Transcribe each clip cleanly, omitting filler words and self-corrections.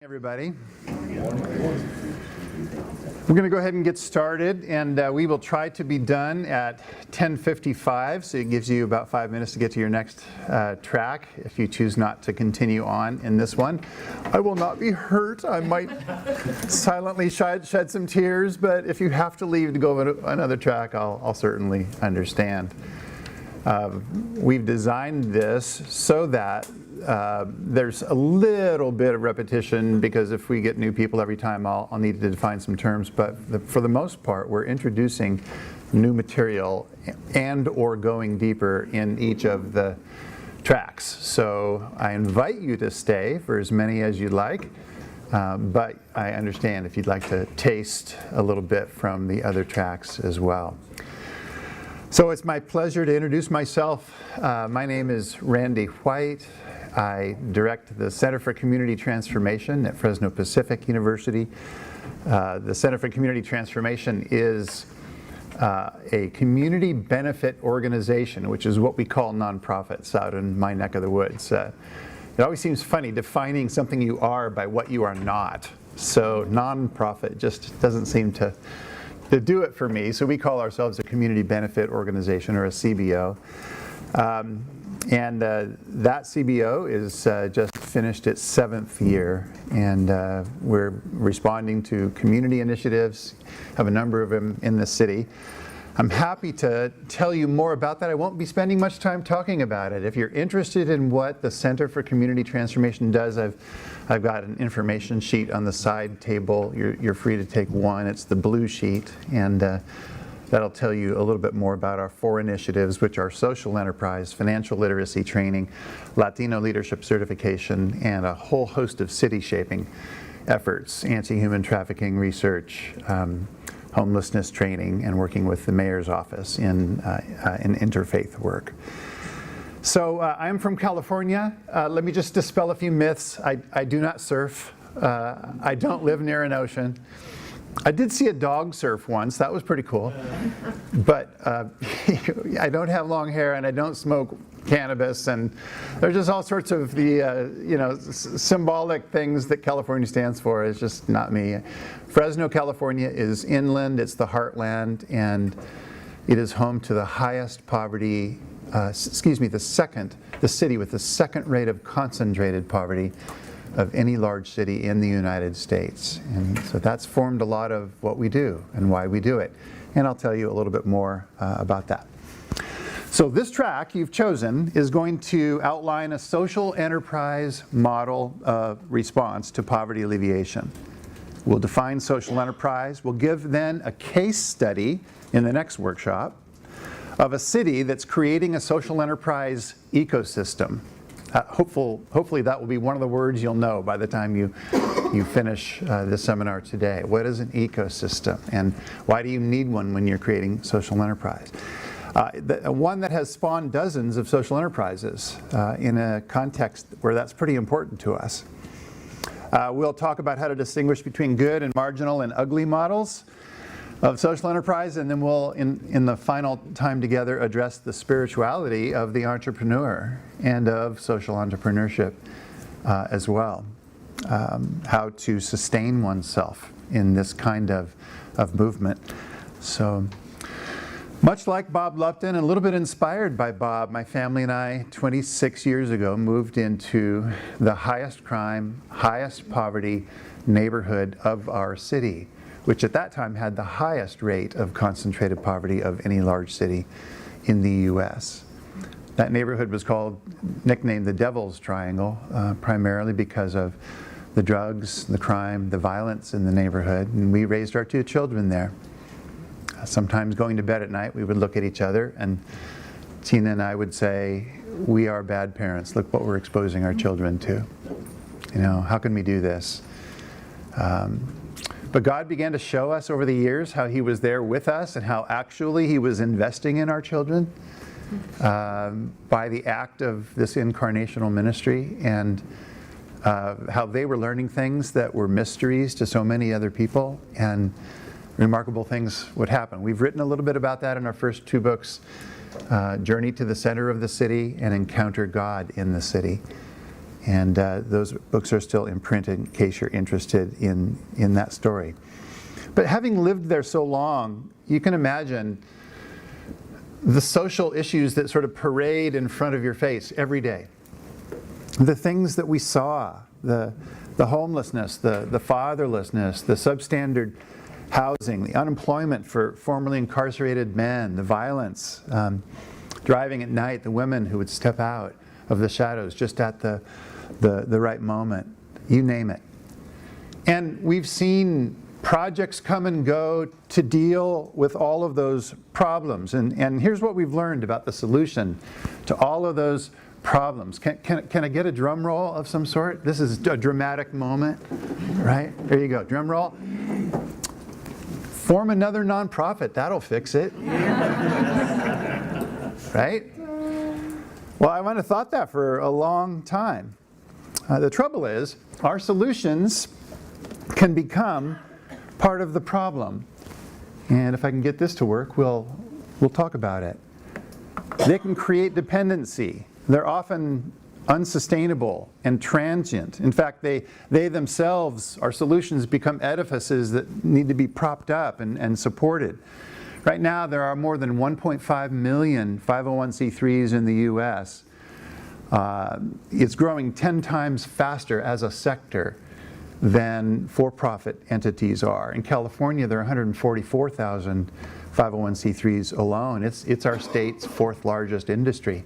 Everybody. We're going to go ahead and get started, and we will try to be done at 10:55, so it gives you about 5 minutes to get to your next track if you choose not to continue on in this one. I will not be hurt. I might silently shed some tears, but if you have to leave to go to another track, I'll certainly understand. We've designed this so that there's a little bit of repetition, because if we get new people every time, I'll need to define some terms, but for the most part, we're introducing new material and or going deeper in each of the tracks. So I invite you to stay for as many as you'd like, but I understand if you'd like to taste a little bit from the other tracks as well. So it's my pleasure to introduce myself. My name is Randy White. I direct the Center for Community Transformation at Fresno Pacific University. The Center for Community Transformation is a community benefit organization, which is what we call nonprofits out in my neck of the woods. It always seems funny defining something you are by what you are not. So nonprofit just doesn't seem to do it for me. So we call ourselves a community benefit organization, or a CBO. And that CBO is just finished its 7th year, and we're responding to community initiatives, have a number of them in the city. I'm happy to tell you more about that. I won't be spending much time talking about it. If you're interested in what the Center for Community Transformation does, I've got an information sheet on the side table. You're free to take one. It's the blue sheet, and that'll tell you a little bit more about our 4 initiatives, which are social enterprise, financial literacy training, Latino leadership certification, and a whole host of city shaping efforts, anti-human trafficking research, homelessness training, and working with the mayor's office in interfaith work. So I'm from California. Let me just dispel a few myths. I do not surf. I don't live near an ocean. I did see a dog surf once. That was pretty cool. But I don't have long hair, and I don't smoke cannabis, and there's just all sorts of the symbolic things that California stands for. It's just not me. Fresno, California is inland. It's the heartland, and it is home to the highest poverty. The city with the second rate of concentrated poverty of any large city in the United States. And so that's formed a lot of what we do and why we do it. And I'll tell you a little bit more about that. So this track you've chosen is going to outline a social enterprise model response to poverty alleviation. We'll define social enterprise. We'll give then a case study in the next workshop of a city that's creating a social enterprise ecosystem. Hopefully that will be one of the words you'll know by the time you finish this seminar today. What is an ecosystem, and why do you need one when you're creating social enterprise? One that has spawned dozens of social enterprises in a context where that's pretty important to us. We'll talk about how to distinguish between good and marginal and ugly models of social enterprise, and then we'll, in the final time together, address the spirituality of the entrepreneur and of social entrepreneurship as well. How to sustain oneself in this kind of movement. So, much like Bob Lupton, and a little bit inspired by Bob, my family and I, 26 years ago, moved into the highest crime, highest poverty neighborhood of our city, which at that time had the highest rate of concentrated poverty of any large city in the U.S. That neighborhood was nicknamed the Devil's Triangle, primarily because of the drugs, the crime, the violence in the neighborhood, and we raised our 2 children there. Sometimes going to bed at night, we would look at each other, and Tina and I would say, "We are bad parents. Look what we're exposing our children to. How can we do this?" But God began to show us over the years how He was there with us, and how actually He was investing in our children by the act of this incarnational ministry, and how they were learning things that were mysteries to so many other people, and remarkable things would happen. We've written a little bit about that in our first 2 books, Journey to the Center of the City and Encounter God in the City. And those books are still in print in case you're interested in that story. But having lived there so long, you can imagine the social issues that sort of parade in front of your face every day. The things that we saw, the homelessness, the fatherlessness, the substandard housing, the unemployment for formerly incarcerated men, the violence, driving at night, the women who would step out of the shadows just at the right moment, you name it. And we've seen projects come and go to deal with all of those problems. And here's what we've learned about the solution to all of those problems. Can I get a drum roll of some sort? This is a dramatic moment, right? There you go, drum roll. Form another nonprofit, that'll fix it. Right? Well, I might have thought that for a long time. The trouble is, our solutions can become part of the problem. And if I can get this to work, we'll talk about it. They can create dependency. They're often unsustainable and transient. In fact, they themselves, our solutions, become edifices that need to be propped up and supported. Right now, there are more than 1.5 million 501c3s in the U.S. It's growing 10 times faster as a sector than for-profit entities are. In California, there are 144,000 501c3s alone. It's our state's fourth largest industry.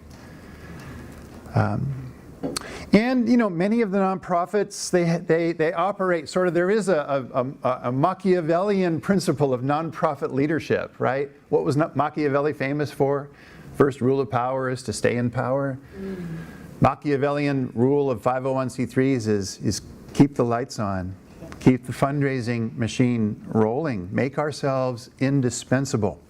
And many of the nonprofits, they operate sort of, there is a Machiavellian principle of nonprofit leadership, right? What was Machiavelli famous for? First rule of power is to stay in power. Machiavellian rule of 501c3s is keep the lights on, keep the fundraising machine rolling, make ourselves indispensable.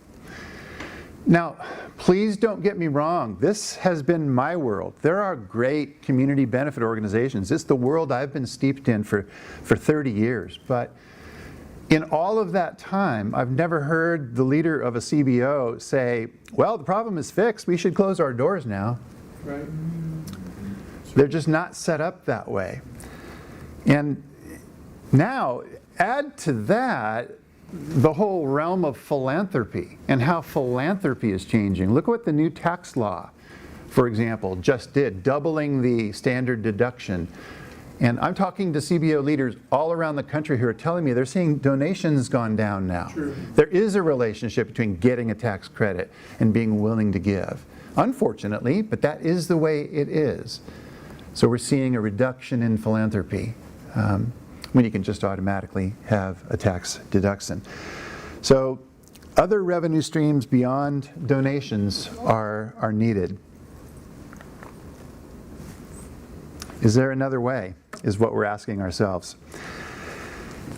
Now, please don't get me wrong. This has been my world. There are great community benefit organizations. It's the world I've been steeped in for 30 years. But in all of that time, I've never heard the leader of a CBO say, well, the problem is fixed. We should close our doors now. Right. They're just not set up that way. And now, add to that the whole realm of philanthropy and how philanthropy is changing. Look what the new tax law, for example, just did, doubling the standard deduction. And I'm talking to CBO leaders all around the country who are telling me they're seeing donations gone down now. True. There is a relationship between getting a tax credit and being willing to give. Unfortunately, but that is the way it is. So we're seeing a reduction in philanthropy. When you can just automatically have a tax deduction. So other revenue streams beyond donations are needed. Is there another way, is what we're asking ourselves.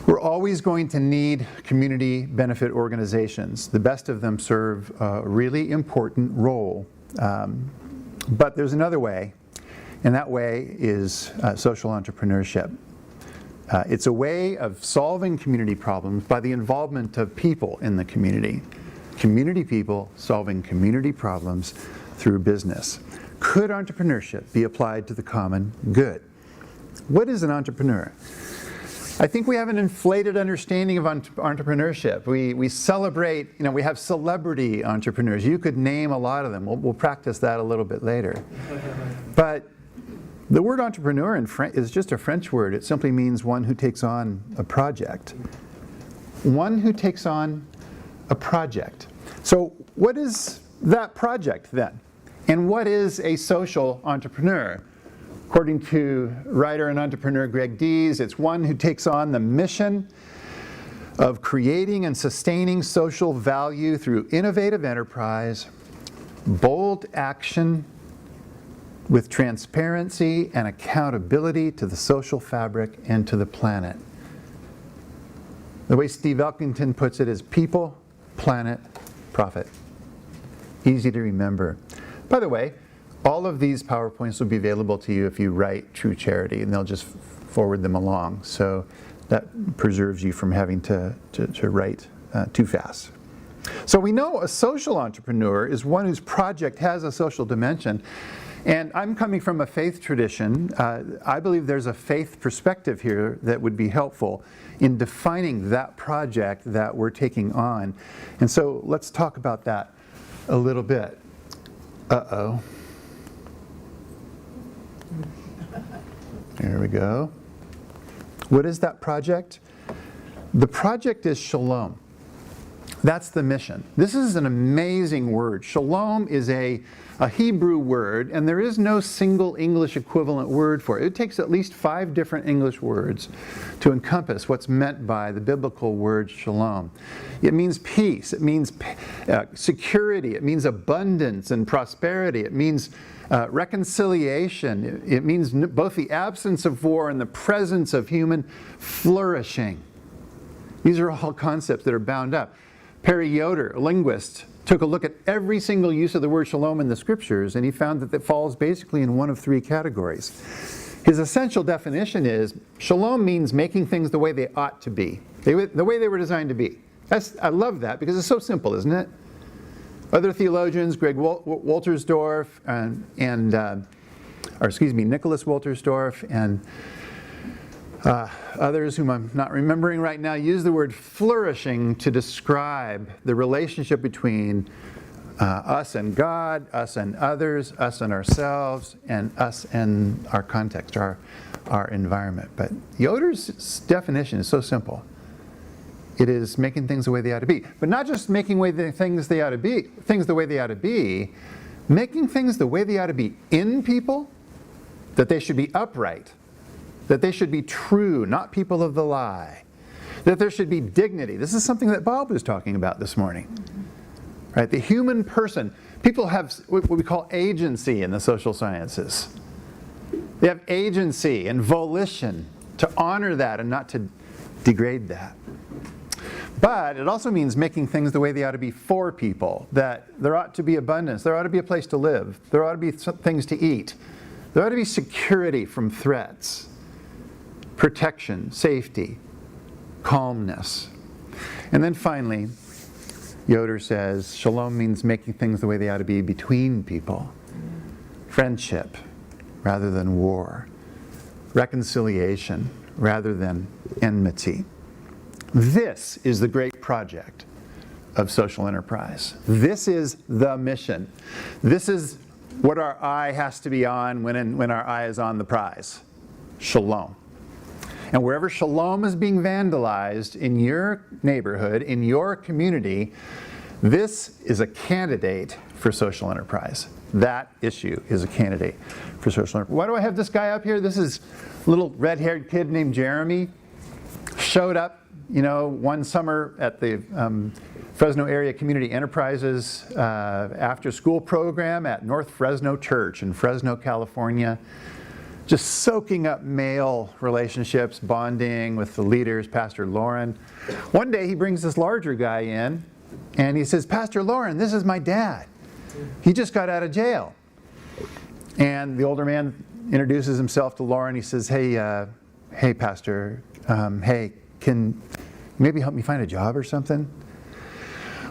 We're always going to need community benefit organizations. The best of them serve a really important role. But there's another way, and that way is social entrepreneurship. It's a way of solving community problems by the involvement of people in the community. Community people solving community problems through business. Could entrepreneurship be applied to the common good? What is an entrepreneur? I think we have an inflated understanding of entrepreneurship. We celebrate, we have celebrity entrepreneurs. You could name a lot of them. We'll practice that a little bit later. But the word entrepreneur is just a French word. It simply means one who takes on a project. One who takes on a project. So what is that project then? And what is a social entrepreneur? According to writer and entrepreneur Greg Dees, it's one who takes on the mission of creating and sustaining social value through innovative enterprise, bold action, with transparency and accountability to the social fabric and to the planet. The way Steve Elkington puts it is people, planet, profit. Easy to remember. By the way, all of these PowerPoints will be available to you if you write True Charity, and they'll just forward them along. So that preserves you from having to write too fast. So we know a social entrepreneur is one whose project has a social dimension. And I'm coming from a faith tradition. I believe there's a faith perspective here that would be helpful in defining that project that we're taking on. And so let's talk about that a little bit. Uh-oh. There we go. What is that project? The project is shalom. That's the mission. This is an amazing word. Shalom is a Hebrew word, and there is no single English equivalent word for it. It takes at least 5 different English words to encompass what's meant by the biblical word shalom. It means peace. It means security. It means abundance and prosperity. It means reconciliation. It means both the absence of war and the presence of human flourishing. These are all concepts that are bound up. Perry Yoder, a linguist, took a look at every single use of the word shalom in the scriptures, and he found that it falls basically in one of 3 categories. His essential definition is, shalom means making things the way they ought to be, the way they were designed to be. I love that because it's so simple, isn't it? Other theologians, Greg Woltersdorf, Nicholas Woltersdorf, and others whom I'm not remembering right now use the word flourishing to describe the relationship between us and God, us and others, us and ourselves, and us and our context, our environment. But Yoder's definition is so simple. It is making things the way they ought to be. But not just making things the way they ought to be, making things the way they ought to be in people, that they should be upright, that they should be true, not people of the lie, that there should be dignity. This is something that Bob was talking about this morning. Right? The human person. People have what we call agency in the social sciences. They have agency and volition to honor that and not to degrade that. But it also means making things the way they ought to be for people, that there ought to be abundance, there ought to be a place to live, there ought to be things to eat, there ought to be security from threats, protection, safety, calmness. And then finally, Yoder says, shalom means making things the way they ought to be between people. Friendship rather than war. Reconciliation rather than enmity. This is the great project of social enterprise. This is the mission. This is what our eye has to be on when our eye is on the prize. Shalom. And wherever shalom is being vandalized in your neighborhood, in your community, this is a candidate for social enterprise. That issue is a candidate for social enterprise. Why do I have this guy up here? This is a little red-haired kid named Jeremy. Showed up, one summer at the Fresno Area Community Enterprises after-school program at North Fresno Church in Fresno, California. Just soaking up male relationships, bonding with the leaders, Pastor Lauren. One day he brings this larger guy in, and he says, Pastor Lauren, this is my dad. He just got out of jail. And the older man introduces himself to Lauren. He says, hey, Pastor, can you maybe help me find a job or something?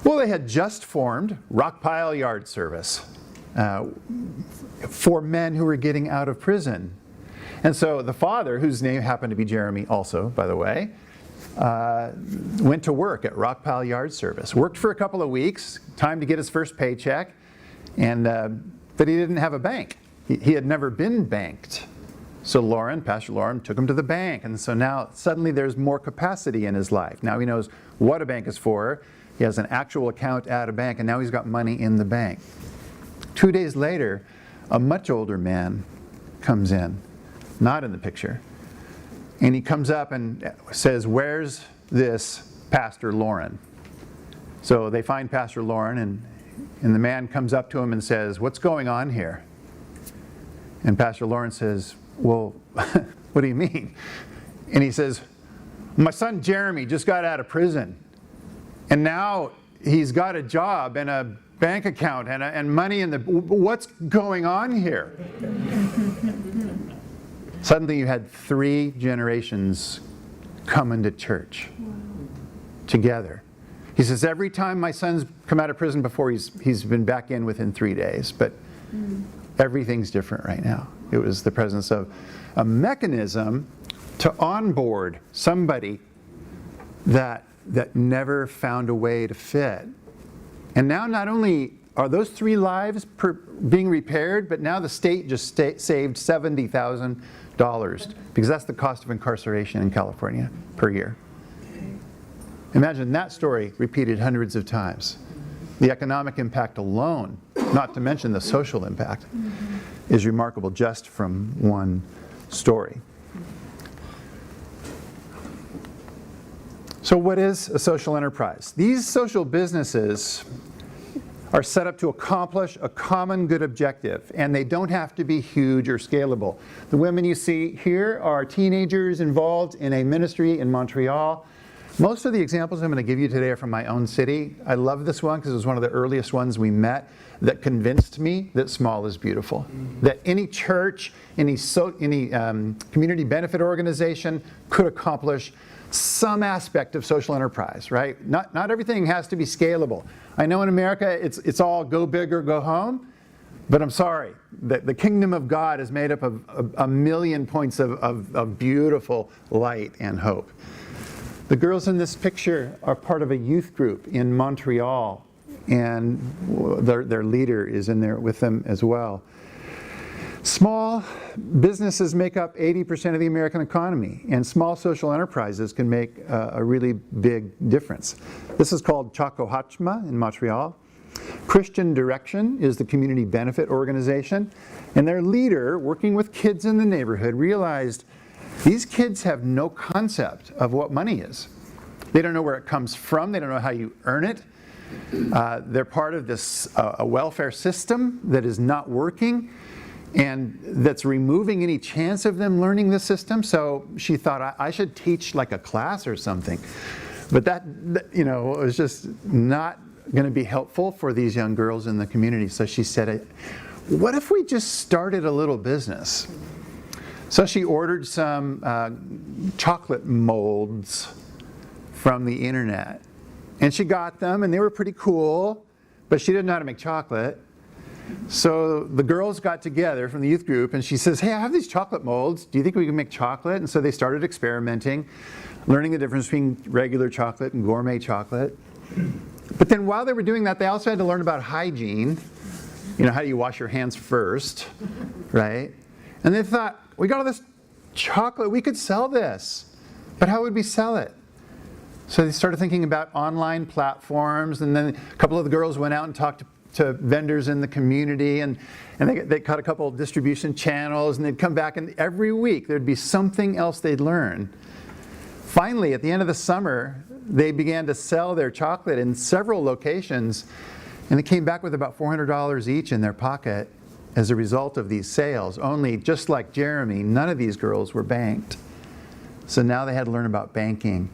Well, they had just formed Rock Pile Yard Service for men who were getting out of prison. And so the father, whose name happened to be Jeremy also, by the way, went to work at Rock Pile Yard Service. Worked for a couple of weeks, time to get his first paycheck, but he didn't have a bank. He had never been banked. So Pastor Lauren took him to the bank, and so now suddenly there's more capacity in his life. Now he knows what a bank is for. He has an actual account at a bank, and now he's got money in the bank. 2 days later, a much older man comes in, not in the picture, and he comes up and says, where's this Pastor Lauren? So they find Pastor Lauren, and the man comes up to him and says, what's going on here? And Pastor Lauren says, well, what do you mean? And he says, my son Jeremy just got out of prison, and now he's got a job and a bank account and money in the... What's going on here? Suddenly you had 3 generations coming to church together. He says, every time my son's come out of prison before, he's been back in within 3 days. But everything's different right now. It was the presence of a mechanism to onboard somebody that never found a way to fit. And now not only are those 3 lives being repaired, but now the state just saved $70,000 because that's the cost of incarceration in California per year. Imagine that story repeated hundreds of times. The economic impact alone, not to mention the social impact, is remarkable just from one story. So what is a social enterprise? These social businesses are set up to accomplish a common good objective, and they don't have to be huge or scalable. The women you see here are teenagers involved in a ministry in Montreal. Most of the examples I'm going to give you today are from my own city. I love this one because it was one of the earliest ones we met that convinced me that small is beautiful. That any church, any community benefit organization could accomplish some aspect of social enterprise, right? Not everything has to be scalable. I know in America it's all go big or go home, but I'm sorry, the kingdom of God is made up of a million points of beautiful light and hope. The girls in this picture are part of a youth group in Montreal, and their leader is in there with them as well. Small businesses make up 80% of the American economy, and small social enterprises can make a really big difference. This is called Chaco Hachma in Montreal. Christian Direction is the community benefit organization, and their leader, working with kids in the neighborhood, realized these kids have no concept of what money is. They don't know where it comes from. They don't know how you earn it. They're part of this a welfare system that is not working and that's removing any chance of them learning the system. So she thought, I should teach like a class or something. But that was just not going to be helpful for these young girls in the community. So she said, what if we just started a little business? So she ordered some chocolate molds from the internet. And she got them, and they were pretty cool, but she didn't know how to make chocolate. So the girls got together from the youth group, and she says, hey, I have these chocolate molds. Do you think we can make chocolate? And so they started experimenting, learning the difference between regular chocolate and gourmet chocolate. But then while they were doing that, they also had to learn about hygiene. How do you wash your hands first, right? And they thought, we got all this chocolate, we could sell this, but how would we sell it? So they started thinking about online platforms, and then a couple of the girls went out and talked to vendors in the community, and they cut a couple of distribution channels, and they'd come back, and every week there'd be something else they'd learn. Finally, at the end of the summer, they began to sell their chocolate in several locations, and they came back with about $400 each in their pocket as a result of these sales. Only, just like Jeremy, none of these girls were banked. So now they had to learn about banking.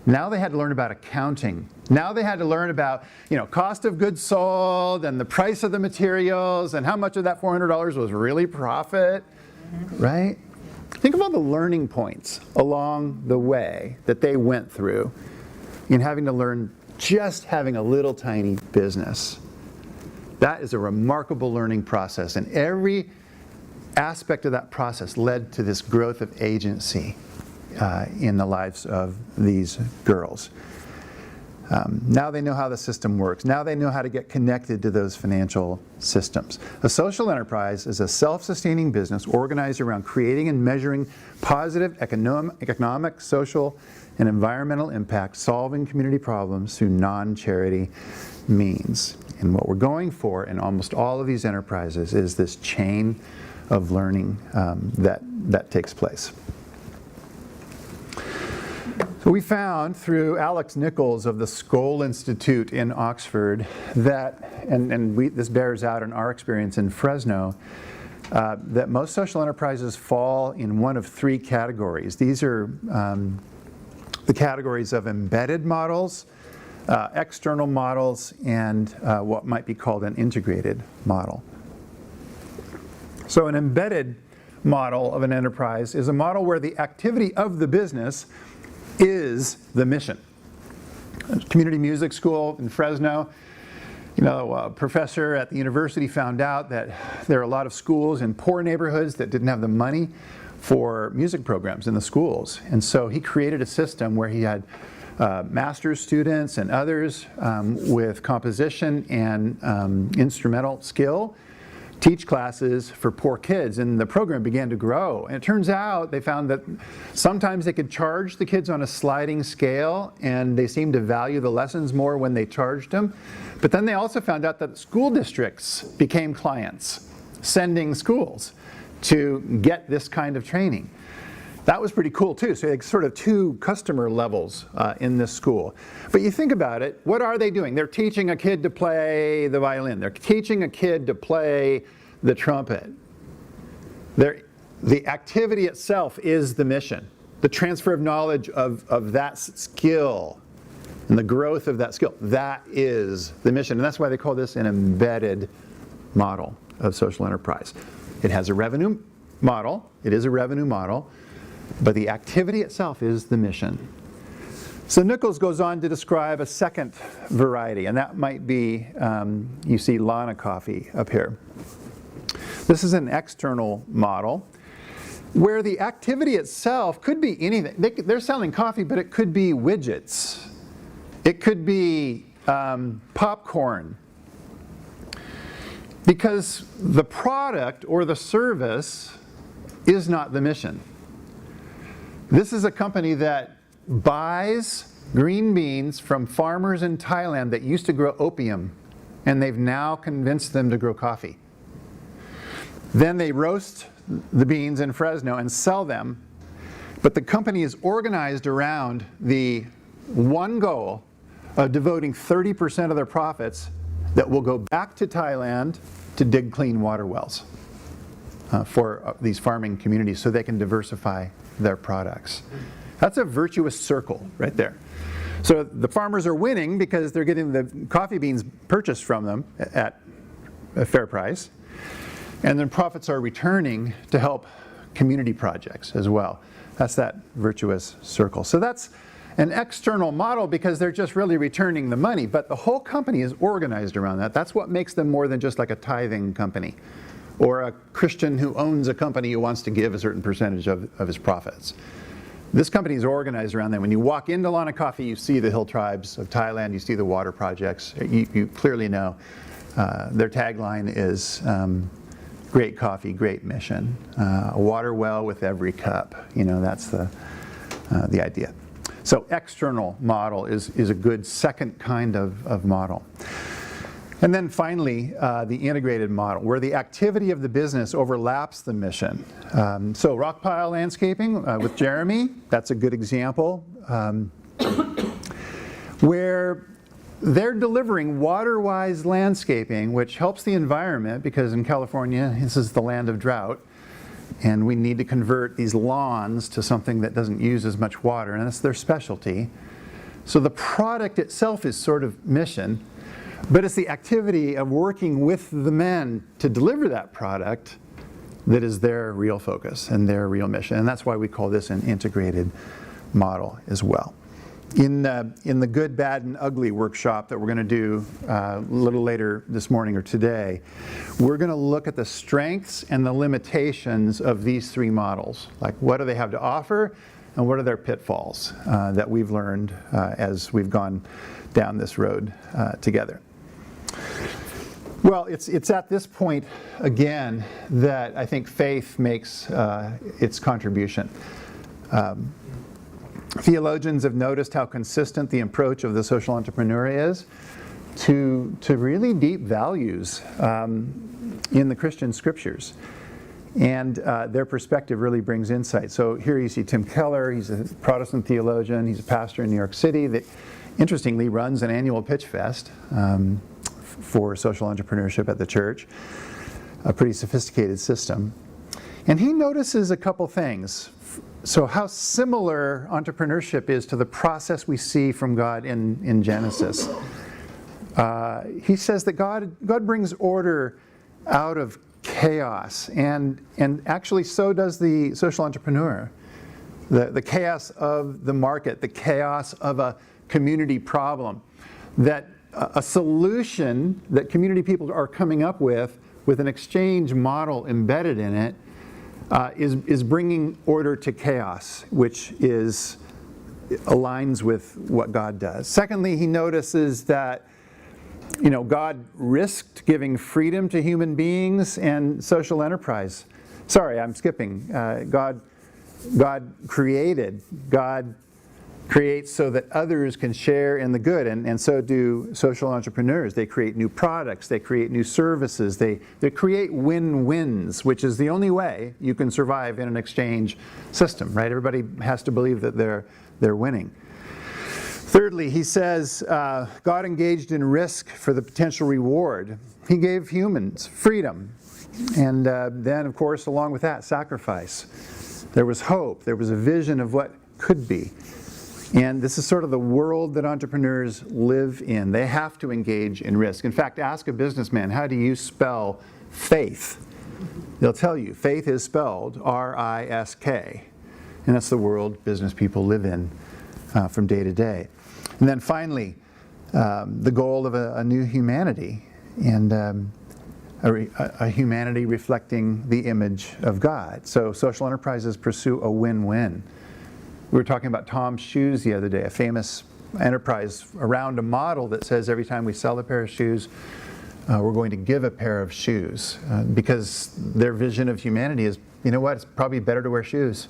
Now they had to learn about accounting. Now they had to learn about, cost of goods sold and the price of the materials and how much of that $400 was really profit, right? Think of all the learning points along the way that they went through in having to learn just having a little tiny business. That is a remarkable learning process, and every aspect of that process led to this growth of agency in the lives of these girls. Now they know how the system works. Now they know how to get connected to those financial systems. A social enterprise is a self-sustaining business organized around creating and measuring positive economic, social, and environmental impact, solving community problems through non-charity means. And what we're going for in almost all of these enterprises is this chain of learning that takes place. So we found through Alex Nichols of the Skoll Institute in Oxford that, and this bears out in our experience in Fresno, that most social enterprises fall in one of 3 categories. These are the categories of embedded models, external models, and what might be called an integrated model. So an embedded model of an enterprise is a model where the activity of the business is the mission. Community music school in Fresno, A professor at the university found out that there are a lot of schools in poor neighborhoods that didn't have the money for music programs in the schools. And so he created a system where he had master's students and others with composition and instrumental skill teach classes for poor kids, and the program began to grow. And it turns out they found that sometimes they could charge the kids on a sliding scale, and they seemed to value the lessons more when they charged them. But then they also found out that school districts became clients, sending schools to get this kind of training. That was pretty cool too. So like sort of two customer levels in this school. But you think about it, what are they doing? They're teaching a kid to play the violin. They're teaching a kid to play the trumpet. The activity itself is the mission. The transfer of knowledge of that skill and the growth of that skill, that is the mission. And that's why they call this an embedded model of social enterprise. It has a revenue model. It is a revenue model. But the activity itself is the mission. So Nichols goes on to describe a second variety, and that might be, you see Lana coffee up here. This is an external model where the activity itself could be anything. They're selling coffee, but it could be widgets. It could be popcorn. Because the product or the service is not the mission. This is a company that buys green beans from farmers in Thailand that used to grow opium, and they've now convinced them to grow coffee. Then they roast the beans in Fresno and sell them, but the company is organized around the one goal of devoting 30% of their profits that will go back to Thailand to dig clean water wells for these farming communities so they can diversify their products. That's a virtuous circle right there. So the farmers are winning because they're getting the coffee beans purchased from them at a fair price, and then profits are returning to help community projects as well. That's that virtuous circle. So that's an external model because they're just really returning the money, but the whole company is organized around that. That's what makes them more than just like a tithing company or a Christian who owns a company who wants to give a certain percentage of his profits. This company is organized around that. When you walk into Lana Coffee, you see the hill tribes of Thailand, you see the water projects. You clearly know their tagline is great coffee, great mission. A water well with every cup. You know, that's the idea. So external model is a good second kind of model. And then finally, the integrated model, where the activity of the business overlaps the mission. So rock pile landscaping with Jeremy, that's a good example, where they're delivering water-wise landscaping, which helps the environment, because in California, this is the land of drought, and we need to convert these lawns to something that doesn't use as much water, and that's their specialty. So the product itself is sort of mission, but it's the activity of working with the men to deliver that product that is their real focus and their real mission. And that's why we call this an integrated model as well. In the Good, Bad, and Ugly workshop that we're going to do a little later this morning or today, we're going to look at the strengths and the limitations of these three models. Like, what do they have to offer, and what are their pitfalls that we've learned as we've gone down this road together. Well, it's at this point, again, that I think faith makes its contribution. Theologians have noticed how consistent the approach of the social entrepreneur is to really deep values in the Christian scriptures. And their perspective really brings insight. So here you see Tim Keller. He's a Protestant theologian. He's a pastor in New York City that, interestingly, runs an annual pitch fest for social entrepreneurship at the church. A pretty sophisticated system. And he notices a couple things. So how similar entrepreneurship is to the process we see from God in Genesis. He says that God brings order out of chaos, and actually so does the social entrepreneur. The chaos of the market, the chaos of a community problem that a solution that community people are coming up with an exchange model embedded in it, is bringing order to chaos, which aligns with what God does. Secondly, he notices that God risked giving freedom to human beings and social enterprise. Sorry, I'm skipping. God created. God creates so that others can share in the good, and so do social entrepreneurs. They create new products, they create new services, they create win-wins, which is the only way you can survive in an exchange system, right? Everybody has to believe that they're winning. Thirdly, he says, God engaged in risk for the potential reward. He gave humans freedom, and then, of course, along with that, sacrifice. There was hope, there was a vision of what could be. And this is sort of the world that entrepreneurs live in. They have to engage in risk. In fact, ask a businessman, how do you spell faith? They'll tell you, faith is spelled R-I-S-K. And that's the world business people live in from day to day. And then finally, the goal of a new humanity, and a humanity reflecting the image of God. So social enterprises pursue a win-win. We were talking about Tom's Shoes the other day, a famous enterprise around a model that says every time we sell a pair of shoes, we're going to give a pair of shoes. Because their vision of humanity is, you know what, it's probably better to wear shoes.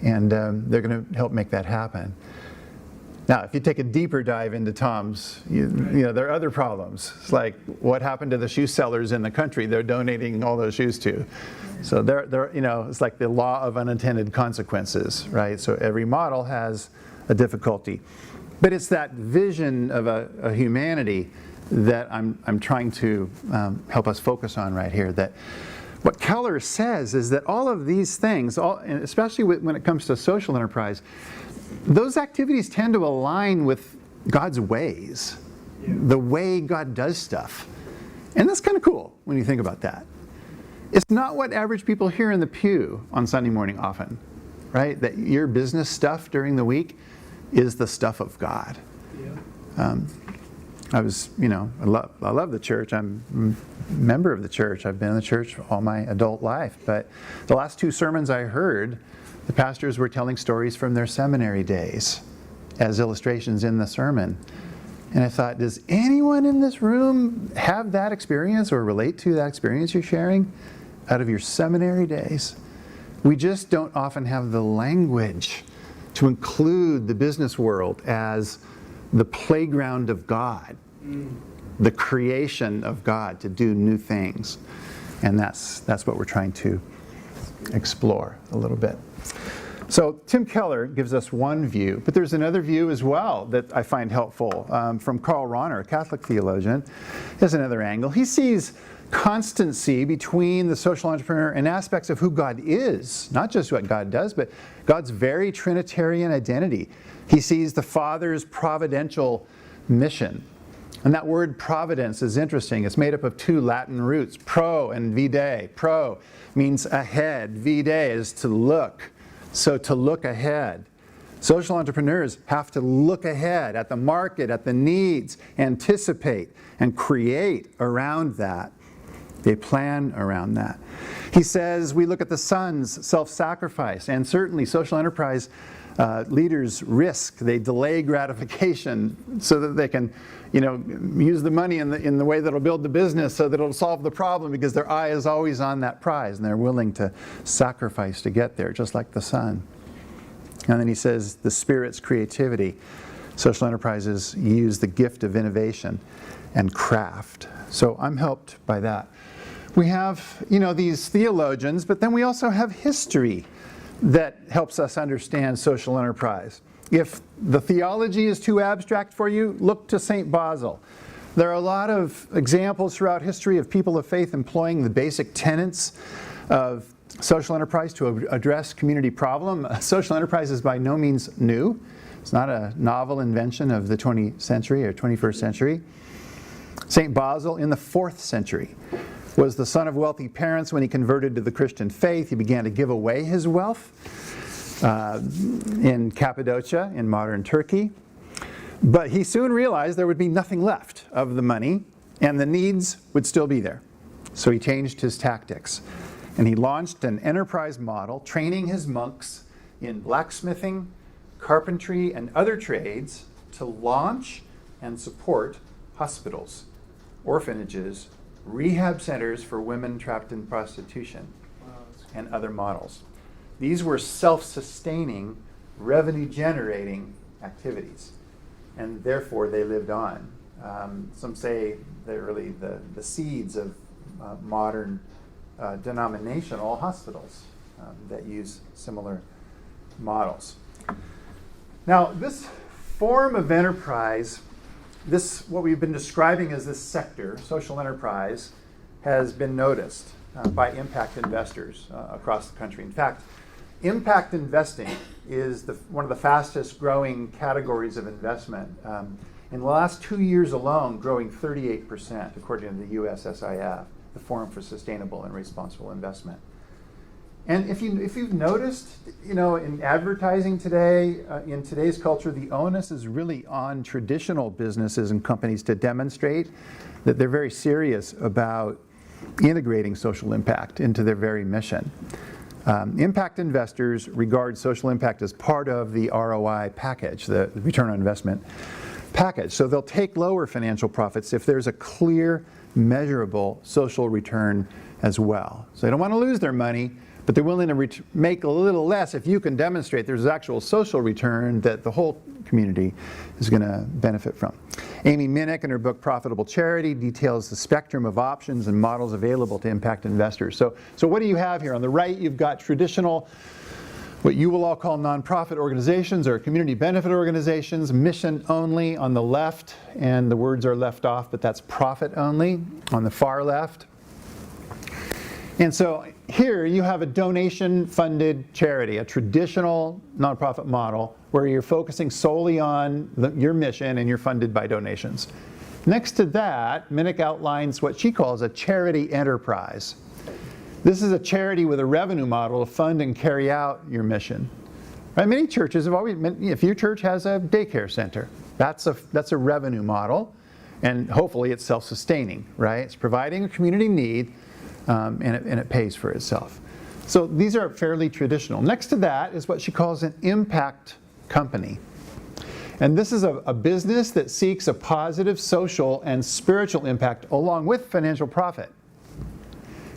And they're going to help make that happen. Now, if you take a deeper dive into Tom's, there are other problems. It's like, what happened to the shoe sellers in the country they're donating all those shoes to? So it's like the law of unintended consequences, right? So every model has a difficulty. But it's that vision of a humanity that I'm trying to help us focus on right here. That what Keller says is that all of these things, especially when it comes to social enterprise, those activities tend to align with God's ways, the way God does stuff. And that's kind of cool when you think about that. It's not what average people hear in the pew on Sunday morning often, right? That your business stuff during the week is the stuff of God. Yeah. I love the church. I'm a member of the church. I've been in the church all my adult life. But the last two sermons I heard, the pastors were telling stories from their seminary days as illustrations in the sermon. And I thought, does anyone in this room have that experience or relate to that experience you're sharing out of your seminary days? We just don't often have the language to include the business world as the playground of God, the creation of God to do new things. And that's what we're trying to explore a little bit. So Tim Keller gives us one view, but there's another view as well that I find helpful from Karl Rahner, a Catholic theologian. There's another angle. He sees constancy between the social entrepreneur and aspects of who God is, not just what God does, but God's very Trinitarian identity. He sees the Father's providential mission. And that word providence is interesting. It's made up of two Latin roots, pro and vide. Pro means ahead. Vide is to look. So to look ahead. Social entrepreneurs have to look ahead at the market, at the needs, anticipate, and create around that. They plan around that. He says we look at the Son's self-sacrifice, and certainly social enterprise leaders risk. They delay gratification so that they can, use the money in the way that'll build the business so that it'll solve the problem, because their eye is always on that prize and they're willing to sacrifice to get there, just like the Son. And then he says the Spirit's creativity. Social enterprises use the gift of innovation and craft. So I'm helped by that. We have, these theologians, but then we also have history that helps us understand social enterprise. If the theology is too abstract for you, look to St. Basil. There are a lot of examples throughout history of people of faith employing the basic tenets of social enterprise to address community problem. Social enterprise is by no means new. It's not a novel invention of the 20th century or 21st century. St. Basil in the 4th century was the son of wealthy parents. When he converted to the Christian faith, he began to give away his wealth in Cappadocia in modern Turkey. But he soon realized there would be nothing left of the money, and the needs would still be there. So he changed his tactics. And he launched an enterprise model, training his monks in blacksmithing, carpentry, and other trades to launch and support hospitals, orphanages, rehab centers for women trapped in prostitution, and other models. These were self-sustaining, revenue-generating activities, and therefore they lived on. Some say they're really the seeds of modern denominational hospitals that use similar models. Now, this form of enterprise, what we've been describing as this sector, social enterprise, has been noticed by impact investors across the country. In fact, impact investing is one of the fastest growing categories of investment. In the last 2 years alone, growing 38%, according to the USSIF, the Forum for Sustainable and Responsible Investment. And if you've noticed, in advertising today, in today's culture, the onus is really on traditional businesses and companies to demonstrate that they're very serious about integrating social impact into their very mission. Impact investors regard social impact as part of the ROI package, the return on investment package. So they'll take lower financial profits if there's a clear, measurable social return as well. So they don't want to lose their money, but they're willing to make a little less if you can demonstrate there's actual social return that the whole community is going to benefit from. Amy Minnick, in her book Profitable Charity, details the spectrum of options and models available to impact investors. So what do you have here? On the right, you've got traditional, what you will all call nonprofit organizations or community benefit organizations, mission only on the left, and the words are left off, but that's profit only on the far left. And so here you have a donation-funded charity, a traditional nonprofit model where you're focusing solely on your mission and you're funded by donations. Next to that, Minnick outlines what she calls a charity enterprise. This is a charity with a revenue model to fund and carry out your mission. Right? Many churches have always, if your church has a daycare center, that's a revenue model, and hopefully it's self-sustaining, right? It's providing a community need, and it pays for itself. So these are fairly traditional. Next to that is what she calls an impact company. And this is a business that seeks a positive social and spiritual impact along with financial profit.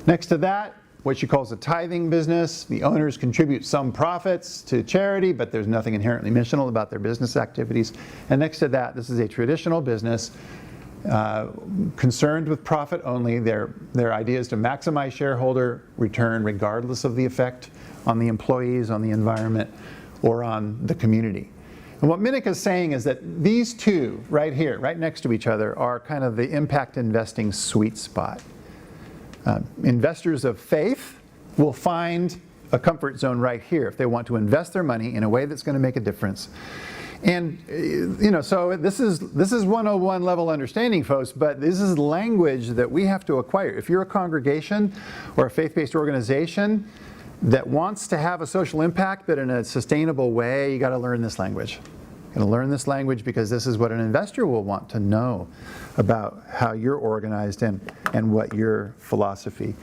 Next to that, what she calls a tithing business. The owners contribute some profits to charity, but there's nothing inherently missional about their business activities. And next to that, this is a traditional business concerned with profit only. Their idea is to maximize shareholder return regardless of the effect on the employees, on the environment, or on the community. And what Minnick is saying is that these two right here, right next to each other, are kind of the impact investing sweet spot. Investors of faith will find a comfort zone right here if they want to invest their money in a way that's going to make a difference. And so this is 101 level understanding, folks, but this is language that we have to acquire. If you're a congregation or a faith-based organization that wants to have a social impact but in a sustainable way, you got to learn this language. You got to learn this language because this is what an investor will want to know about how you're organized and what your philosophy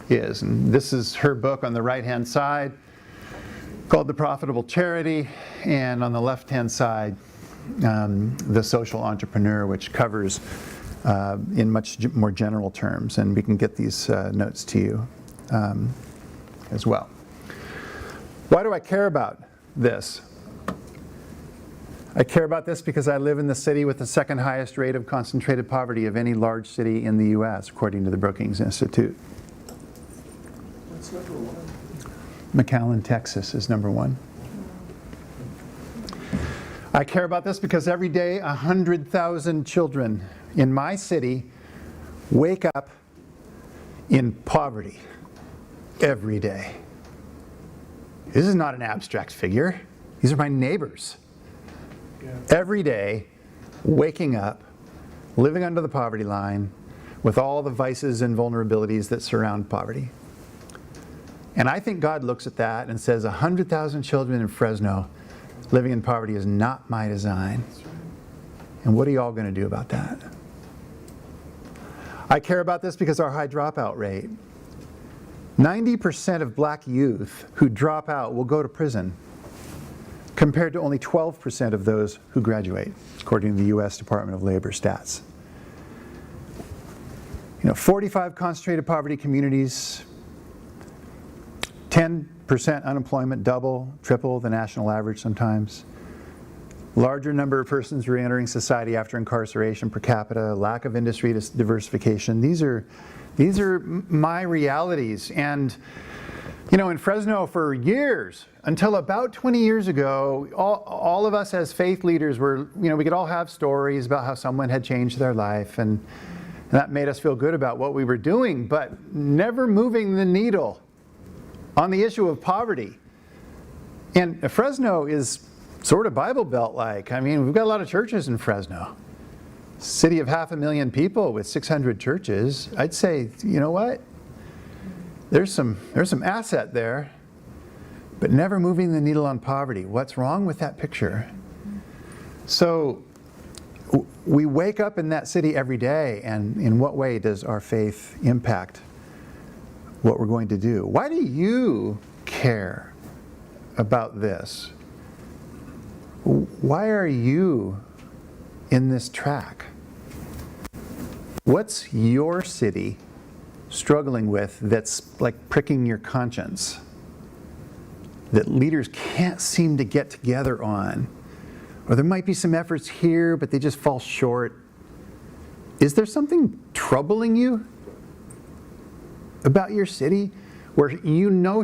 is. And this is her book on the right-hand side, called The Profitable Charity, and on the left-hand side, The Social Entrepreneur, which covers in much more general terms, and we can get these notes to you as well. Why do I care about this? I care about this because I live in the city with the second highest rate of concentrated poverty of any large city in the U.S., according to the Brookings Institute. What's number one? McAllen, Texas is number one. I care about this because every day 100,000 children in my city wake up in poverty every day. This is not an abstract figure. These are my neighbors. Yeah. Every day, waking up, living under the poverty line, with all the vices and vulnerabilities that surround poverty. And I think God looks at that and says, 100,000 children in Fresno living in poverty is not my design. And what are y'all going to do about that? I care about this because our high dropout rate. 90% of black youth who drop out will go to prison, compared to only 12% of those who graduate, according to the U.S. Department of Labor stats. 45 concentrated poverty communities, 10% unemployment, double, triple the national average sometimes. Larger number of persons re-entering society after incarceration per capita, lack of industry diversification. These are my realities. And in Fresno for years, until about 20 years ago, all of us as faith leaders were, we could all have stories about how someone had changed their life, and that made us feel good about what we were doing, but never moving the needle on the issue of poverty. And Fresno is sort of Bible Belt-like. We've got a lot of churches in Fresno. City of 500,000 people with 600 churches. I'd say, you know what? There's some asset there, but never moving the needle on poverty. What's wrong with that picture? So we wake up in that city every day, and in what way does our faith impact what we're going to do? Why do you care about this? Why are you in this track? What's your city struggling with that's like pricking your conscience, that leaders can't seem to get together on? Or there might be some efforts here, but they just fall short. Is there something troubling you about your city, where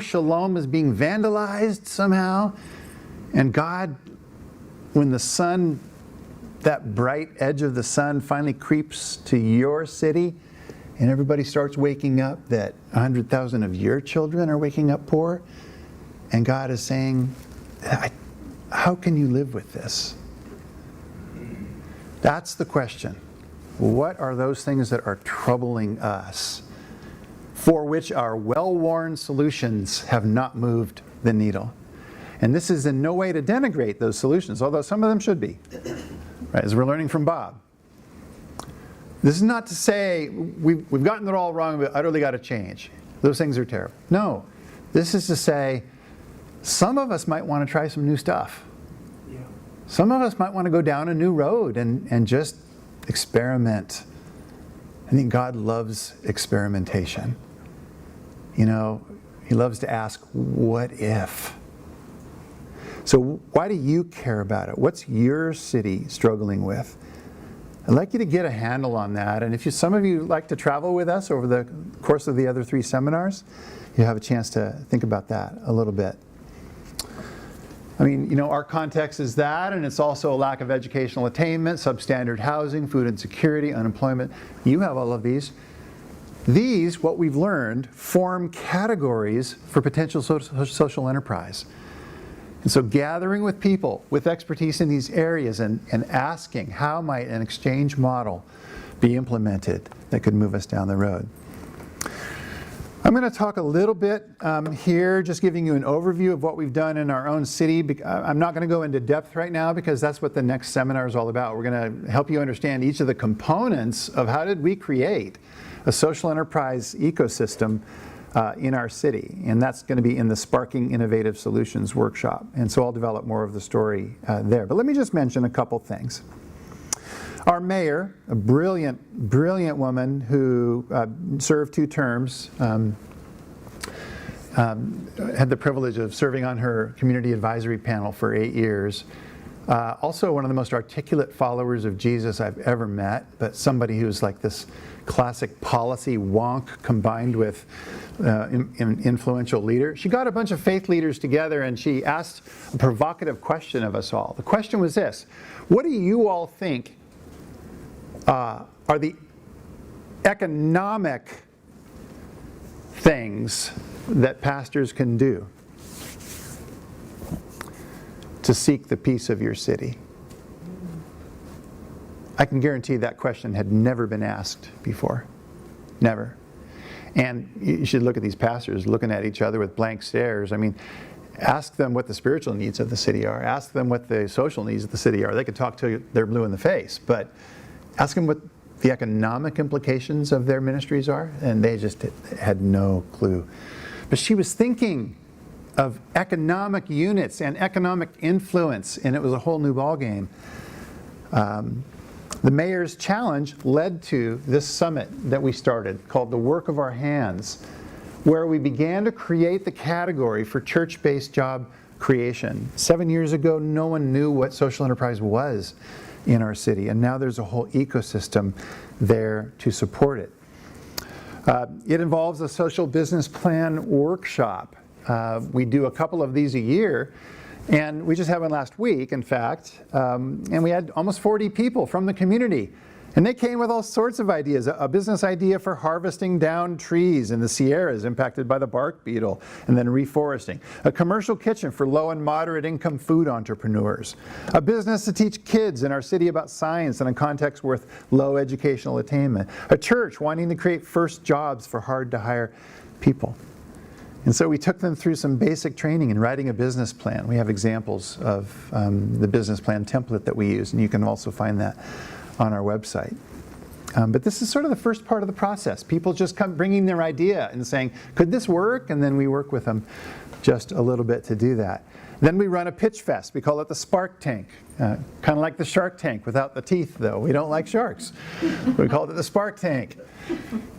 shalom is being vandalized somehow, and God, when the sun, that bright edge of the sun finally creeps to your city, and everybody starts waking up that 100,000 of your children are waking up poor, and God is saying, how can you live with this? That's the question. What are those things that are troubling us, for which our well-worn solutions have not moved the needle? And this is in no way to denigrate those solutions, although some of them should be, right, as we're learning from Bob. This is not to say we've gotten it all wrong, we utterly got to change. Those things are terrible. No, this is to say some of us might want to try some new stuff. Yeah. Some of us might want to go down a new road and just experiment. I think God loves experimentation. He loves to ask, what if? So why do you care about it? What's your city struggling with? I'd like you to get a handle on that. And if some of you like to travel with us over the course of the other 3 seminars, you have a chance to think about that a little bit. Our context is that, and it's also a lack of educational attainment, substandard housing, food insecurity, unemployment. You have all of these. These, what we've learned, form categories for potential social enterprise. And so gathering with people with expertise in these areas and asking, how might an exchange model be implemented that could move us down the road? I'm going to talk a little bit here, just giving you an overview of what we've done in our own city. I'm not going to go into depth right now because that's what the next seminar is all about. We're going to help you understand each of the components of how did we create a social enterprise ecosystem in our city, and that's going to be in the Sparking Innovative Solutions workshop. And so I'll develop more of the story there. But let me just mention a couple things. Our mayor, a brilliant woman who served 2 terms, had the privilege of serving on her community advisory panel for 8 years. Also one of the most articulate followers of Jesus I've ever met, but somebody who's like this classic policy wonk combined with influential leader. She got a bunch of faith leaders together and she asked a provocative question of us all. The question was this: what do you all think are the economic things that pastors can do to seek the peace of your city? I can guarantee that question had never been asked before. Never. And you should look at these pastors looking at each other with blank stares. Ask them what the spiritual needs of the city are. Ask them what the social needs of the city are. They could talk to you, they're blue in the face, but ask them what the economic implications of their ministries are, and they just had no clue. But she was thinking of economic units and economic influence, and it was a whole new ballgame. The mayor's challenge led to this summit that we started called the Work of Our Hands, where we began to create the category for church-based job creation. 7 years ago, no one knew what social enterprise was in our city, and now there's a whole ecosystem there to support it. It involves a social business plan workshop. We do a couple of these a year, and we just had one last week, in fact, and we had almost 40 people from the community. And they came with all sorts of ideas. A business idea for harvesting down trees in the Sierras impacted by the bark beetle and then reforesting. A commercial kitchen for low and moderate income food entrepreneurs. A business to teach kids in our city about science in a context with low educational attainment. A church wanting to create first jobs for hard to hire people. And so we took them through some basic training in writing a business plan. We have examples of the business plan template that we use, and you can also find that on our website. But this is sort of the first part of the process. People just come bringing their idea and saying, could this work? And then we work with them just a little bit to do that. Then we run a pitch fest. We call it the Spark Tank. Kind of like the Shark Tank without the teeth, though. We don't like sharks. We call it the Spark Tank.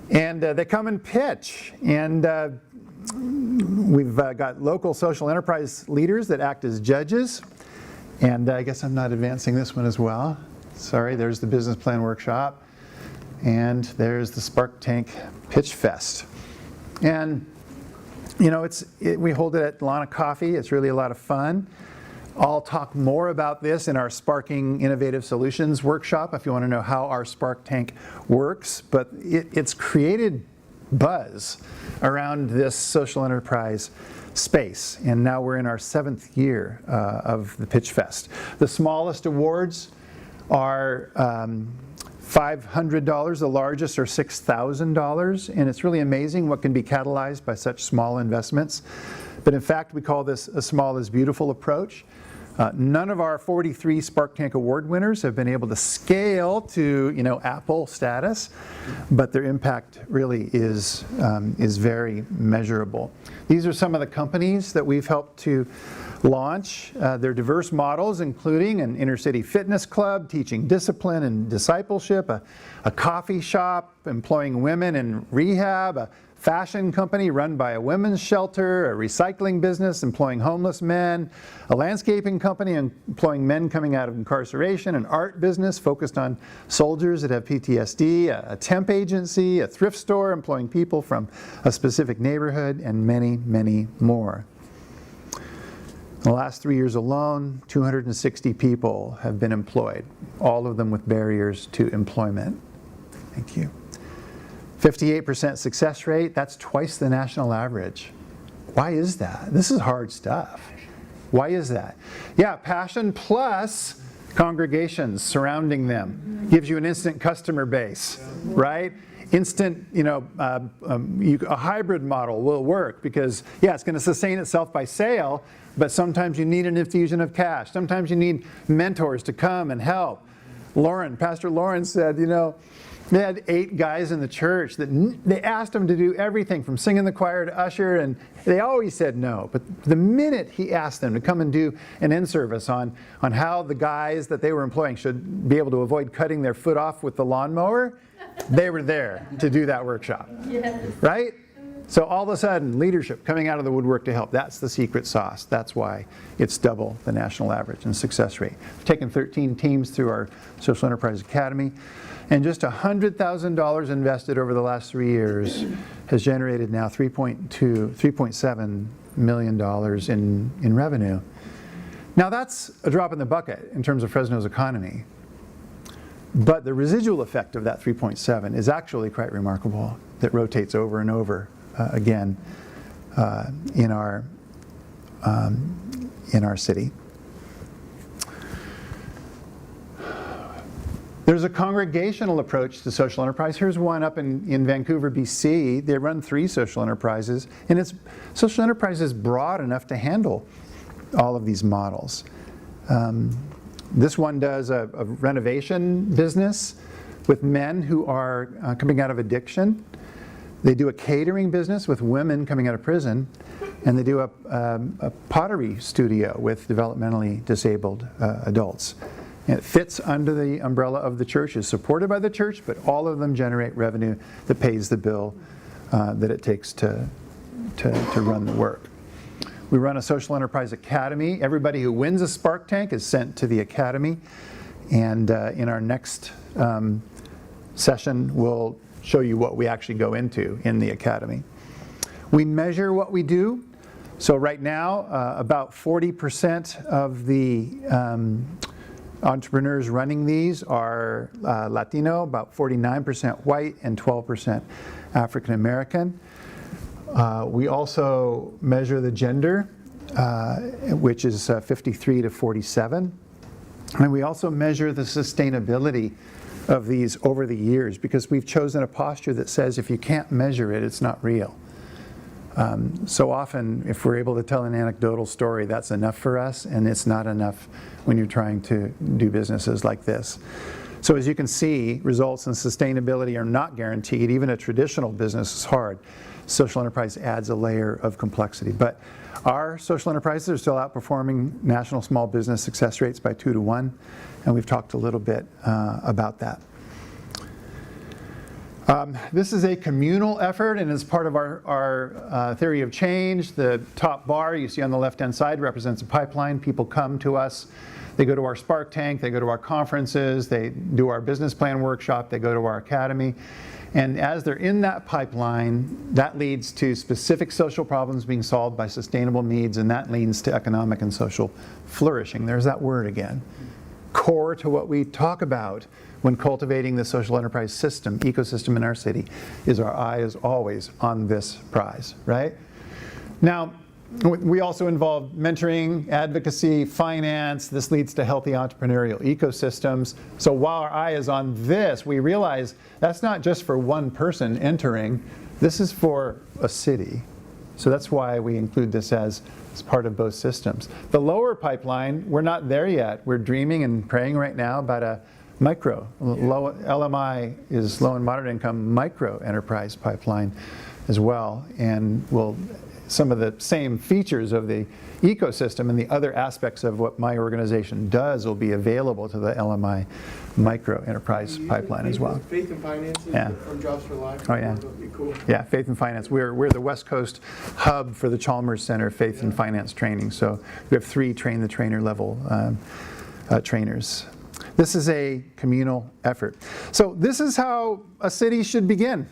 And they come and pitch. And we've got local social enterprise leaders that act as judges. And I guess I'm not advancing this one as well. Sorry, there's the business plan workshop, and there's the Spark Tank Pitch Fest. And, you know, we hold it at Lana Coffee. It's really a lot of fun. I'll talk more about this in our Sparking Innovative Solutions workshop if you want to know how our Spark Tank works. But it's created buzz around this social enterprise space. And now we're in our 7th year of the Pitch Fest. The smallest awards are $500, the largest are $6,000, and it's really amazing what can be catalyzed by such small investments. But in fact, we call this a small is beautiful approach. None of our 43 Spark Tank Award winners have been able to scale to, Apple status, but their impact really is very measurable. These are some of the companies that we've helped to launch. They're diverse models, including an inner city fitness club teaching discipline and discipleship, a coffee shop employing women in rehab, a fashion company run by a women's shelter, a recycling business employing homeless men, a landscaping company employing men coming out of incarceration, an art business focused on soldiers that have PTSD, a temp agency, a thrift store employing people from a specific neighborhood, and many, many more. In the last 3 years alone, 260 people have been employed, all of them with barriers to employment. Thank you. 58% success rate, that's twice the national average. Why is that? This is hard stuff. Why is that? Yeah, passion plus congregations surrounding them gives you an instant customer base, right? Instant, a hybrid model will work because, it's going to sustain itself by sale, but sometimes you need an infusion of cash. Sometimes you need mentors to come and help. Pastor Lauren said, they had 8 guys in the church that they asked him to do everything from sing in the choir to usher, and they always said no. But the minute he asked them to come and do an in-service on how the guys that they were employing should be able to avoid cutting their foot off with the lawnmower, they were there to do that workshop. Yes. Right? So all of a sudden, leadership coming out of the woodwork to help. That's the secret sauce. That's why it's double the national average in success rate. We've taken 13 teams through our Social Enterprise Academy. And just $100,000 invested over the last 3 years has generated now $3.7 million in revenue. Now that's a drop in the bucket in terms of Fresno's economy. But the residual effect of that 3.7 is actually quite remarkable. That rotates over and over again in our city. There's a congregational approach to social enterprise. Here's one up in Vancouver, BC. They run 3 social enterprises, and social enterprise is broad enough to handle all of these models. This one does a renovation business with men who are coming out of addiction. They do a catering business with women coming out of prison, and they do a pottery studio with developmentally disabled adults. And it fits under the umbrella of the church, is supported by the church, but all of them generate revenue that pays the bill that it takes to run the work. We run a social enterprise academy. Everybody who wins a Spark Tank is sent to the academy. And in our next session, we'll show you what we actually go into in the academy. We measure what we do. So right now, about 40% of the entrepreneurs running these are Latino, about 49% white, and 12% African American. We also measure the gender, which is 53 to 47. And we also measure the sustainability of these over the years, because we've chosen a posture that says if you can't measure it, it's not real. So often, if we're able to tell an anecdotal story, that's enough for us, and it's not enough when you're trying to do businesses like this. So as you can see, results and sustainability are not guaranteed. Even a traditional business is hard. Social enterprise adds a layer of complexity. But our social enterprises are still outperforming national small business success rates by 2 to 1, and we've talked a little bit about that. This is a communal effort, and as part of our theory of change, the top bar you see on the left-hand side represents a pipeline. People come to us, they go to our Spark Tank, they go to our conferences, they do our business plan workshop, they go to our academy. And as they're in that pipeline, that leads to specific social problems being solved by sustainable needs, and that leads to economic and social flourishing. There's that word again. Core to what we talk about when cultivating the social enterprise system, ecosystem in our city, is our eye is always on this prize, right? Now, we also involve mentoring, advocacy, finance. This leads to healthy entrepreneurial ecosystems. So while our eye is on this, we realize that's not just for one person entering. This is for a city. So that's why we include this as part of both systems. The lower pipeline, we're not there yet. We're dreaming and praying right now about a micro, low, LMI is low and moderate income micro enterprise pipeline as well. And some of the same features of the ecosystem and the other aspects of what my organization does will be available to the LMI micro enterprise pipeline as well. Faith and finances, Yeah. from Jobs for Life. Oh yeah. That'd be cool. Yeah, Faith and Finance. We're the West Coast hub for the Chalmers Center Faith and Finance Training. So we have 3 train the trainer level trainers. This is a communal effort. So this is how a city should begin.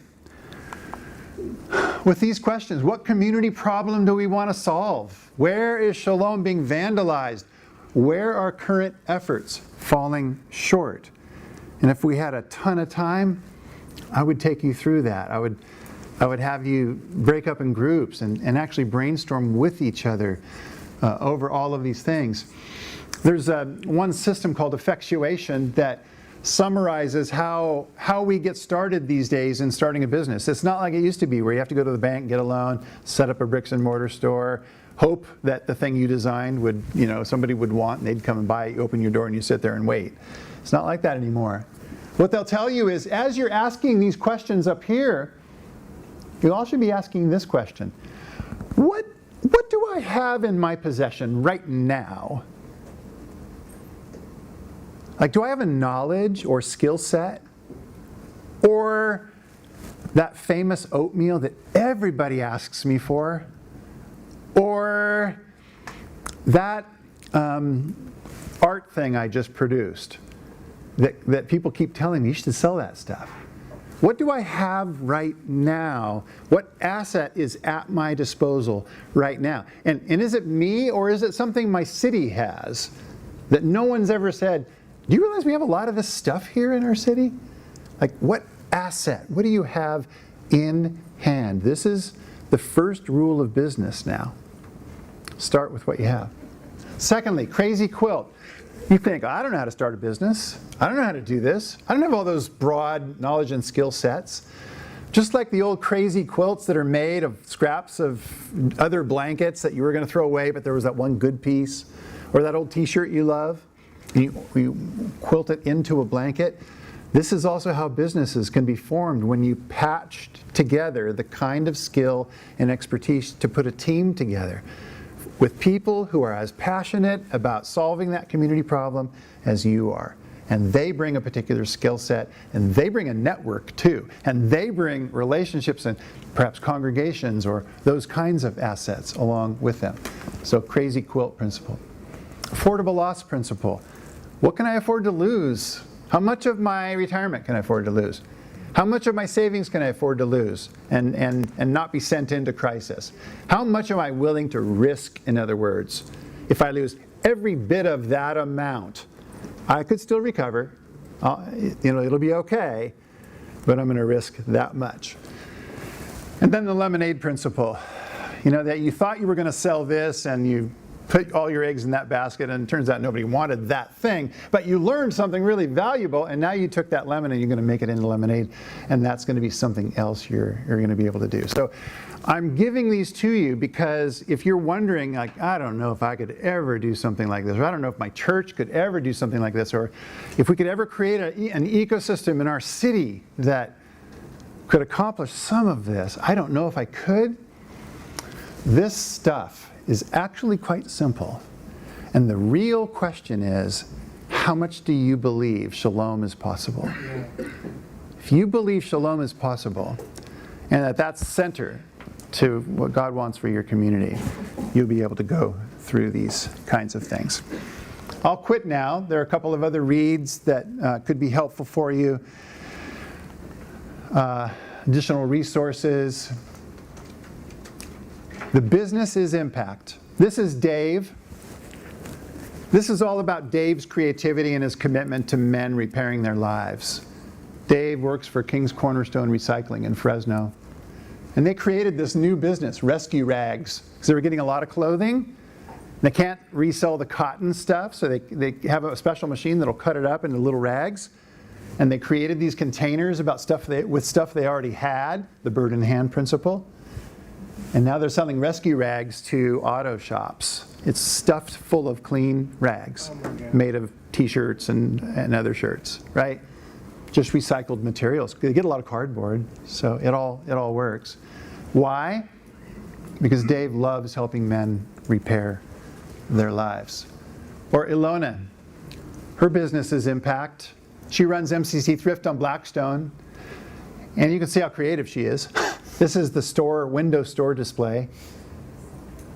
With these questions: what community problem do we want to solve? Where is Shalom being vandalized? Where are current efforts falling short? And if we had a ton of time, I would take you through that. I would have you break up in groups and actually brainstorm with each other over all of these things. There's one system called effectuation that summarizes how we get started these days in starting a business. It's not like it used to be, where you have to go to the bank, get a loan, set up a bricks and mortar store, hope that the thing you designed would, somebody would want, and they'd come and buy it. You open your door and you sit there and wait. It's not like that anymore. What they'll tell you is, as you're asking these questions up here, you all should be asking this question: what do I have in my possession right now? Like, do I have a knowledge or skill set? Or that famous oatmeal that everybody asks me for? Or that art thing I just produced that people keep telling me, you should sell that stuff? What do I have right now? What asset is at my disposal right now? And is it me, or is it something my city has that no one's ever said, do you realize we have a lot of this stuff here in our city? Like, what asset? What do you have in hand? This is the first rule of business now. Start with what you have. Secondly, crazy quilt. You think, I don't know how to start a business. I don't know how to do this. I don't have all those broad knowledge and skill sets. Just like the old crazy quilts that are made of scraps of other blankets that you were going to throw away, but there was that one good piece. Or that old t-shirt you love, and you quilt it into a blanket. This is also how businesses can be formed when you patched together the kind of skill and expertise to put a team together with people who are as passionate about solving that community problem as you are. And they bring a particular skill set, and they bring a network too, and they bring relationships and perhaps congregations or those kinds of assets along with them. So crazy quilt principle. Affordable loss principle. What can I afford to lose? How much of my retirement can I afford to lose? How much of my savings can I afford to lose and not be sent into crisis? How much am I willing to risk, in other words? If I lose every bit of that amount, I could still recover. It'll be okay, but I'm going to risk that much. And then the lemonade principle. That you thought you were going to sell this and you put all your eggs in that basket, and it turns out nobody wanted that thing, but you learned something really valuable, and now you took that lemon and you're going to make it into lemonade, and that's going to be something else you're going to be able to do. So I'm giving these to you because if you're wondering, like, I don't know if I could ever do something like this, or I don't know if my church could ever do something like this, or if we could ever create an ecosystem in our city that could accomplish some of this, I don't know if I could. This stuff is actually quite simple. And the real question is, how much do you believe shalom is possible? If you believe shalom is possible, and that's center to what God wants for your community, you'll be able to go through these kinds of things. I'll quit now. There are a couple of other reads that could be helpful for you. Additional resources. The business is impact. This is Dave. This is all about Dave's creativity and his commitment to men repairing their lives. Dave works for King's Cornerstone Recycling in Fresno. And they created this new business, Rescue Rags, because they were getting a lot of clothing. They can't resell the cotton stuff, so they have a special machine that'll cut it up into little rags. And they created these containers with stuff they already had, the bird in hand principle. And now they're selling rescue rags to auto shops. It's stuffed full of clean rags made of t-shirts and other shirts, right? Just recycled materials. They get a lot of cardboard, so it all works. Why? Because Dave loves helping men repair their lives. Or Ilona, her business is impact. She runs MCC Thrift on Blackstone, and you can see how creative she is. This is the window store display.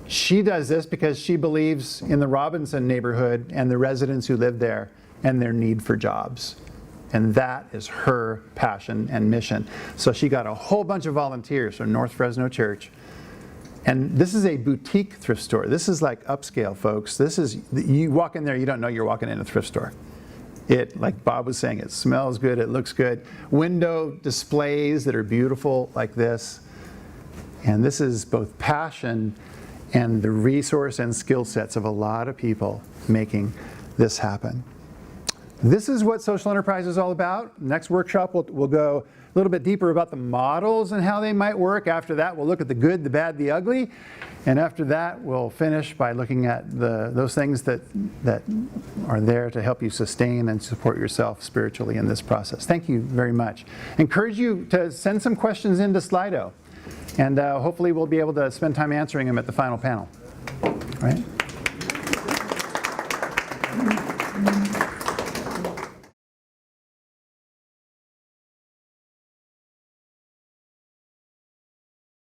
She does this because she believes in the Robinson neighborhood and the residents who live there and their need for jobs. And that is her passion and mission. So she got a whole bunch of volunteers from North Fresno Church. And this is a boutique thrift store. This is like upscale, folks. You walk in there, you don't know you're walking in a thrift store. Like Bob was saying, it smells good, it looks good. Window displays that are beautiful like this. And this is both passion and the resource and skill sets of a lot of people making this happen. This is what social enterprise is all about. Next workshop, we'll go a little bit deeper about the models and how they might work. After that, we'll look at the good, the bad, the ugly. And after that, we'll finish by looking at those things that are there to help you sustain and support yourself spiritually in this process. Thank you very much. Encourage you to send some questions into Slido. And hopefully we'll be able to spend time answering them at the final panel. All right?